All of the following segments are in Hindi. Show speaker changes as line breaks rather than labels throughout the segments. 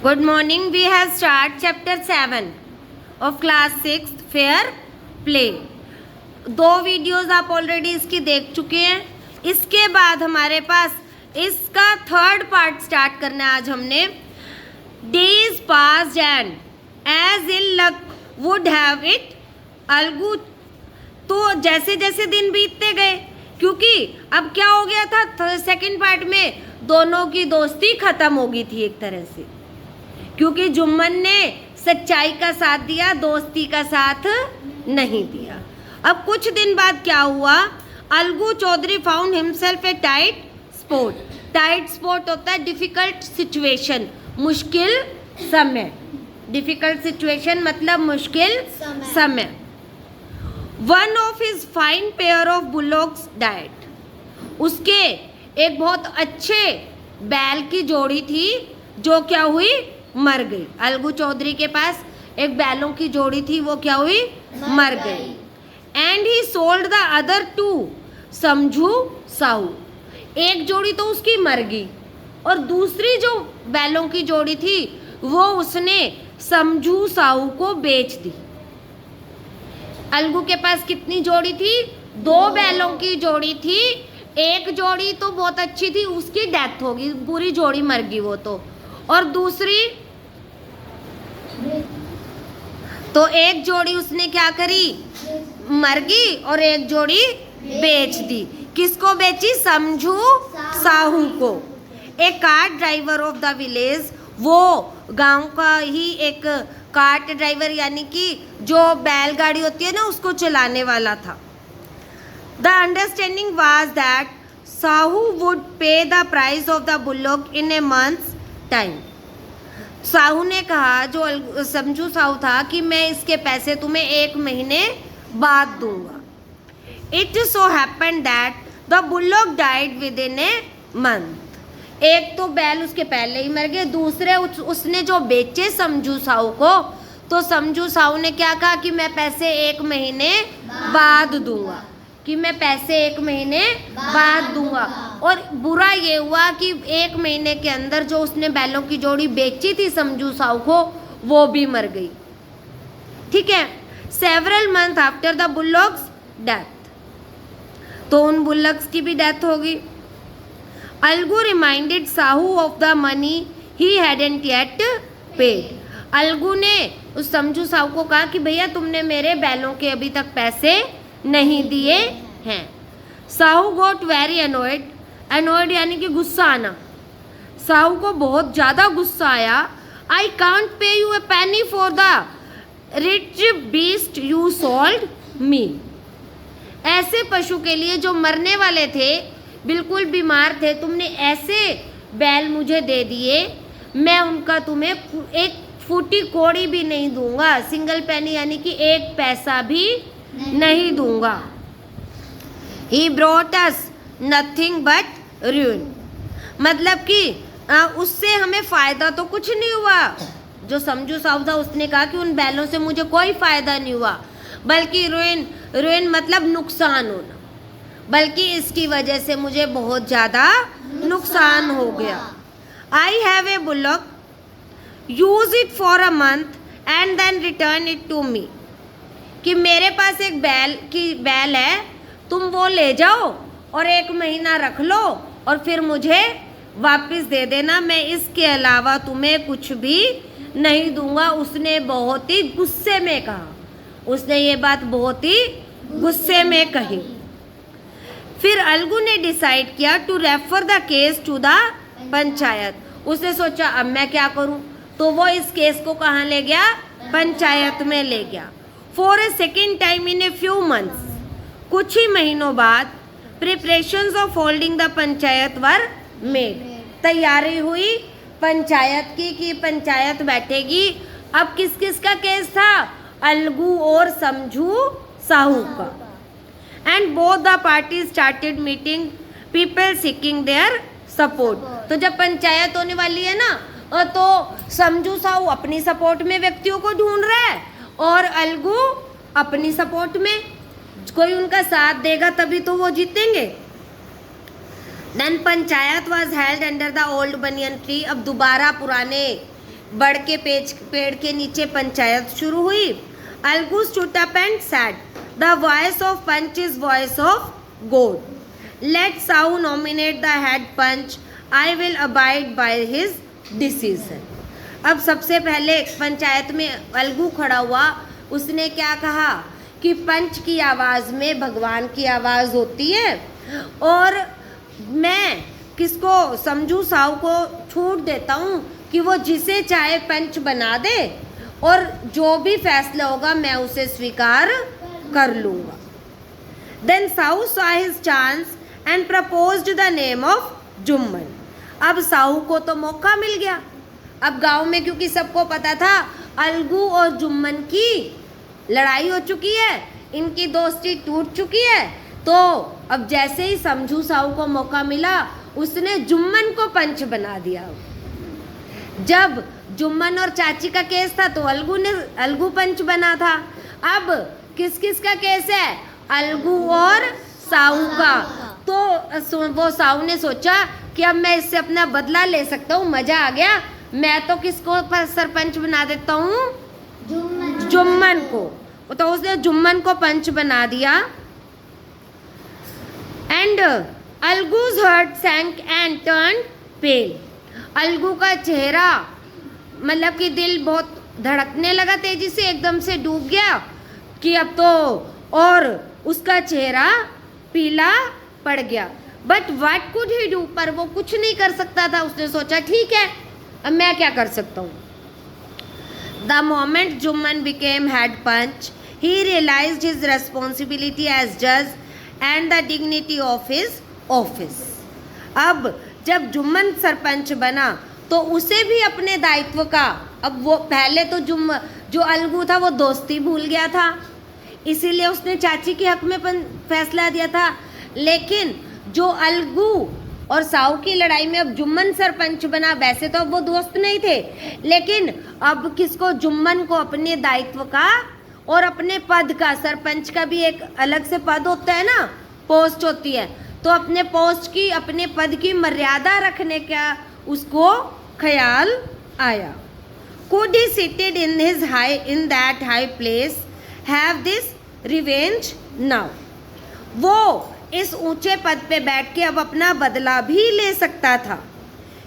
Good morning. We have started chapter 7 of class 6 fair play. दो वीडियोस आप ऑलरेडी इसकी देख चुके हैं. इसके बाद हमारे पास इसका थर्ड पार्ट स्टार्ट करना है आज हमने. Days passed and as ill luck would have it, Algu तो जैसे जैसे दिन बीतते गए, क्योंकि अब क्या हो गया था सेकंड पार्ट में दोनों की दोस्ती खत्म हो गई थी एक तरह से, क्योंकि जुम्मन ने सच्चाई का साथ दिया, दोस्ती का साथ नहीं दिया. अब कुछ दिन बाद क्या हुआ, Algu Chaudhary found himself a tight spot. Tight spot होता है डिफिकल्ट सिचुएशन, मुश्किल समय. डिफिकल्ट सिचुएशन मतलब मुश्किल समय. One of his fine pair of bullocks died. उसके एक बहुत अच्छे बैल की जोड़ी थी जो क्या हुई, मर गई. अलगू चौधरी के पास एक बैलों की जोड़ी थी, वो क्या हुई, मर गई. And he sold the other two Samjhu Sahu. एक जोड़ी तो उसकी मर गई और दूसरी जो बैलों की जोड़ी थी वो उसने समझू साहू को बेच दी. अलगू के पास कितनी जोड़ी थी, दो बैलों की जोड़ी थी. एक जोड़ी तो बहुत अच्छी थी, उसकी डेथ हो गई, पूरी जोड़ी मर गई वो तो. और दूसरी तो एक जोड़ी उसने क्या करी, मर गई और एक जोड़ी बेच दी. किसको बेची, समझू साहू को. एक cart driver of the village, वो गांव का ही एक कार्ट ड्राइवर यानी कि जो बैलगाड़ी होती है ना उसको चलाने वाला था. The understanding was that Sahu would pay the price of the bullock in a month's time. Sahu ने कहा, जो समझू साहू था, कि मैं इसके पैसे तुम्हें एक महीने बाद दूंगा. It so happened that the bullock died with in a month. एक तो बैल उसके पहले ही मर गए, दूसरे उसने जो बेचे समझू साहू को, तो समझू साहू ने क्या कहा कि मैं पैसे एक महीने बाद दूंगा, कि मैं पैसे एक महीने बाद दूंगा. और बुरा ये हुआ कि एक महीने के अंदर जो उसने बैलों की जोड़ी बेची थी समझू साहू को, वो भी मर गई. ठीक है. Several month after the bullocks death, तो उन बुलॉक्स की भी डेथ हो गई. Algu reminded Sahu of the money he hadn't yet paid. Algu ने उस समझू साहू को कहा कि भैया तुमने मेरे बैलों के अभी तक पैसे नहीं दिए हैं. Sahu got very annoyed. Annoyed यानी कि गुस्सा आना. साहू को बहुत ज़्यादा गुस्सा आया. I can't pay you a penny for the rich beast you sold me. ऐसे पशु के लिए जो मरने वाले थे, बिल्कुल बीमार थे, तुमने ऐसे बैल मुझे दे दिए, मैं उनका तुम्हें एक फूटी कौड़ी भी नहीं दूंगा. सिंगल पेनी यानी कि एक पैसा भी नहीं दूंगा. He brought us nothing but ruin. मतलब कि उससे हमें फ़ायदा तो कुछ नहीं हुआ. जो समझू साहू था उसने कहा कि उन बैलों से मुझे कोई फ़ायदा नहीं हुआ, बल्कि ruin मतलब नुकसान होना, बल्कि इसकी वजह से मुझे बहुत ज़्यादा नुकसान हो गया. I have a bullock, use it for a month and then return it to me. कि मेरे पास एक बैल है, तुम वो ले जाओ और एक महीना रख लो और फिर मुझे वापस दे देना, मैं इसके अलावा तुम्हें कुछ भी नहीं दूंगा. उसने बहुत ही गुस्से में कहा. उसने ये बात बहुत ही गुस्से में कही. फिर अलगू ने डिसाइड किया to refer the case to the panchayat. उसने सोचा अब मैं क्या करूं, तो वो इस केस को कहाँ ले गया, पंचायत में ले गया. For a second time in a few months, कुछ ही महीनों बाद, preparations of holding the panchayat were made. तैयारी हुई पंचायत की कि पंचायत बैठेगी. अब किस किस का केस था, अलगू और समझू साहू का. And both the party started meeting, people seeking their support. तो जब पंचायत होने वाली है ना, तो समझू साहू अपनी सपोर्ट में व्यक्तियों को ढूंढ रहा है और अलगू अपनी सपोर्ट में. कोई उनका साथ देगा तभी तो वो जीतेंगे. Then panchayat was held under the old banyan tree. अब दोबारा पुराने बड़ के पेड़ के नीचे पंचायत शुरू हुई। Algu stood up and said, "The voice of Punch is voice of God. Let Sahu nominate the head punch. I will abide by his decision." अब सबसे पहले पंचायत में अलगू खड़ा हुआ, उसने क्या कहा कि पंच की आवाज़ में भगवान की आवाज़ होती है और मैं किसको समझू साहू को छूट देता हूँ कि वो जिसे चाहे पंच बना दे और जो भी फैसला होगा मैं उसे स्वीकार कर लूँगा। Then Sahu saw his chance and proposed the name of Jumman. अब साहू को तो मौका मिल गया। अब गांव में क्योंकि सबको पता था अलगू और जुम्मन की लड़ाई हो चुकी है, इनकी दोस्ती टूट चुकी है, तो अब जैसे ही समझू साहू को मौका मिला उसने जुम्मन को पंच बना दिया। जब जुम्मन और चाची का केस था तो अलगू पंच बना था। अब किस किस का केस है? अलगू और साहू का। तो वो साहू ने सोचा कि अब मैं इससे अपना बदला ले सकता हूँ, मजा आ गया, मैं तो किसको सरपंच बना देता हूँ? जुम्मन को। तो उसने जुम्मन को पंच बना दिया। एंड अलगूज हार्ट सैंक एंड टर्न पेल। अलगू का चेहरा मतलब कि दिल बहुत धड़कने लगा तेजी से, एकदम से डूब गया कि अब तो, और उसका चेहरा पीला पड़ गया। But what could he do, पर वो कुछ नहीं कर सकता था। उसने सोचा ठीक है, अब मैं क्या कर सकता हूँ। The moment Jumman became head panch he realised his responsibility as जज and the dignity of his office. अब जब जुम्मन सरपंच बना तो उसे भी अपने दायित्व का, अब वो पहले तो जो अलगू था वो दोस्ती भूल गया था, इसीलिए उसने चाची के हक में फैसला दिया था। लेकिन जो अलगू और साहू की लड़ाई में अब जुम्मन सरपंच बना, वैसे तो अब वो दोस्त नहीं थे, लेकिन अब किसको, जुम्मन को अपने दायित्व का और अपने पद का, सरपंच का भी एक अलग से पद होता है ना, पोस्ट होती है, तो अपने पोस्ट की, अपने पद की मर्यादा रखने का उसको ख्याल आया। Could he seated in that high place have this revenge now? वो इस ऊंचे पद पे बैठ के अब अपना बदला भी ले सकता था।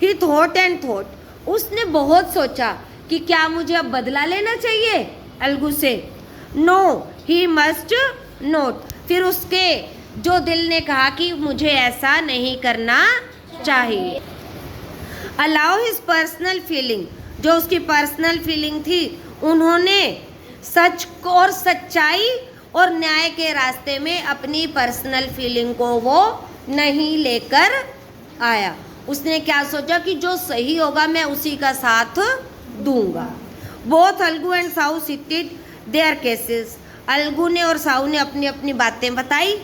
He thought and thought, उसने बहुत सोचा कि क्या मुझे अब बदला लेना चाहिए अलगू से। No, he must not। फिर उसके जो दिल ने कहा कि मुझे ऐसा नहीं करना चाहिए। Allow his personal feeling, जो उसकी पर्सनल फीलिंग थी, उन्होंने सच को और सच्चाई और न्याय के रास्ते में अपनी पर्सनल फीलिंग को वो नहीं लेकर आया। उसने क्या सोचा कि जो सही होगा मैं उसी का साथ दूंगा। Both Algu and Sahu cited their cases. Algu ने और साहू ने अपनी अपनी बातें बताई।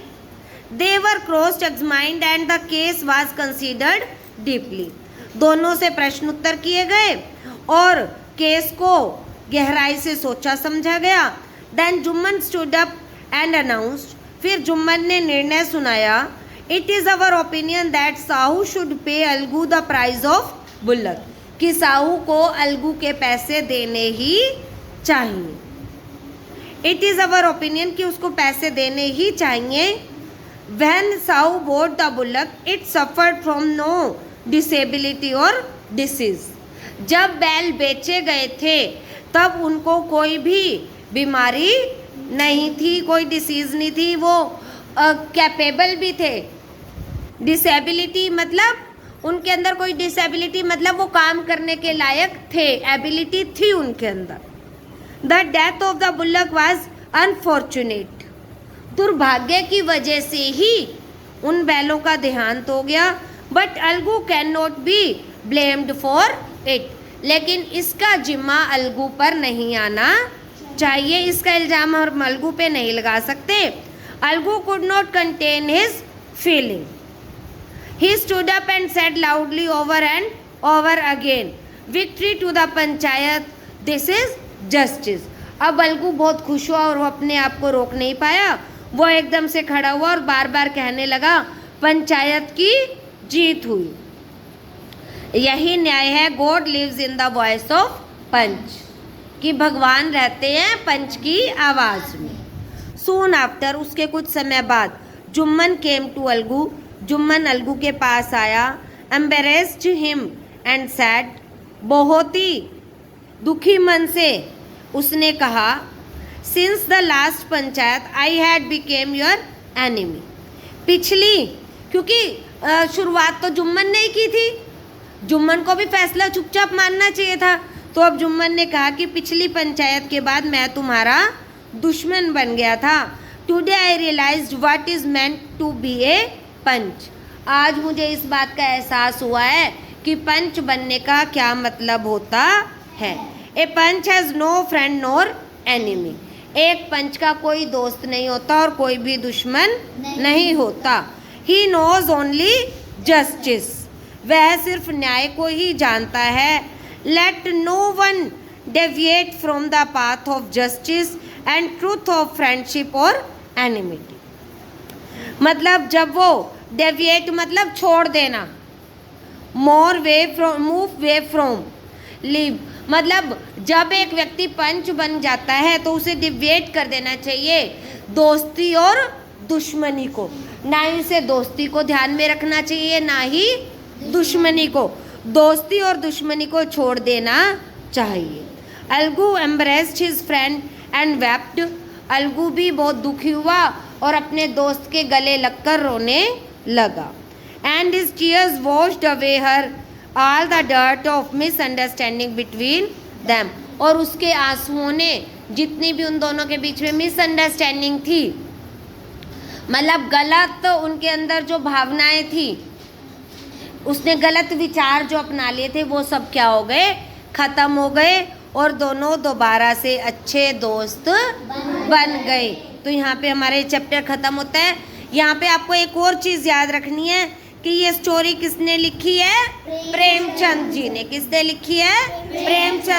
They were cross examined and the case was considered deeply. दोनों से प्रश्न उत्तर किए गए और केस को गहराई से सोचा समझा गया। Then Jumman stood up and announced. फिर जुम्मन ने निर्णय सुनाया, it is our opinion that Sahu should pay Algu the price of bullock, कि साहू को अलगू के पैसे देने ही चाहिए। इट इज़ अवर ओपिनियन कि उसको पैसे देने ही चाहिए। When Sahu bought the bullock it suffered from no disability or disease. जब बैल बेचे गए थे तब उनको कोई भी बीमारी नहीं थी, कोई डिसीज नहीं थी, वो कैपेबल भी थे। डिसेबिलिटी मतलब उनके अंदर कोई डिसेबिलिटी मतलब वो काम करने के लायक थे, एबिलिटी थी उनके अंदर। The death of the bullock was unfortunate. दुर्भाग्य की वजह से ही उन बैलों का देहांत हो गया। But Algu can not be blamed for it. लेकिन इसका जिम्मा अलगू पर नहीं आना चाहिए, इसका इल्ज़ाम हम अलगू पे नहीं लगा सकते। Algu could not contain his feeling. He stood up and said loudly over and over again, victory to the panchayat, this is justice. अब अलगू बहुत खुश हुआ और वो अपने आप को रोक नहीं पाया। वो एकदम से खड़ा हुआ और बार बार कहने लगा, पंचायत की जीत हुई, यही न्याय है। God lives in the voice of panch, कि भगवान रहते हैं पंच की आवाज़ में। सून आफ्टर, उसके कुछ समय बाद, जुम्मन केम टू अलगू, जुम्मन अलगू के पास आया। एम्बेरेस्ड हिम एंड सैड, बहुत ही दुखी मन से उसने कहा, since the last panchayat I had became your enemy. पिछली, क्योंकि शुरुआत तो जुम्मन ने ही की थी, जुम्मन को भी फैसला चुपचाप मानना चाहिए था। तो अब जुम्मन ने कहा कि पिछली पंचायत के बाद मैं तुम्हारा दुश्मन बन गया था। Today I realised what is meant to be a panch, आज मुझे इस बात का एहसास हुआ है कि पंच बनने का क्या मतलब होता है। A panch has no friend nor enemy, एक पंच का कोई दोस्त नहीं होता और कोई भी दुश्मन नहीं होता। ही नोज ओनली जस्टिस, वह सिर्फ न्याय को ही जानता है। Let no one deviate from the path of justice and truth of friendship or enmity. मतलब जब वो डेविएट मतलब छोड़ देना, more way from, move way from, leave, मतलब जब एक व्यक्ति पंच बन जाता है तो उसे डिवेट कर देना चाहिए दोस्ती और दुश्मनी को। ना ही उसे दोस्ती को ध्यान में रखना चाहिए, ना ही दुश्मनी को, दोस्ती और दुश्मनी को छोड़ देना चाहिए। Algu embraced his friend and wept, Algu भी बहुत दुखी हुआ और अपने दोस्त के गले लगकर रोने लगा। And his tears washed away her all the dirt of misunderstanding between them, और उसके आंसुओं ने जितनी भी उन दोनों के बीच में मिसअंडरस्टैंडिंग थी, मतलब गलत उनके अंदर जो भावनाएं थी, उसने गलत विचार जो अपना लिए थे, वो सब क्या हो गए, ख़त्म हो गए और दोनों दोबारा से अच्छे दोस्त बन गए। तो यहाँ पे हमारे चैप्टर ख़त्म होता है। यहाँ पे आपको एक और चीज़ याद रखनी है कि ये स्टोरी किसने लिखी है, प्रेमचंद जी ने। किसने लिखी है, प्रेमचंद।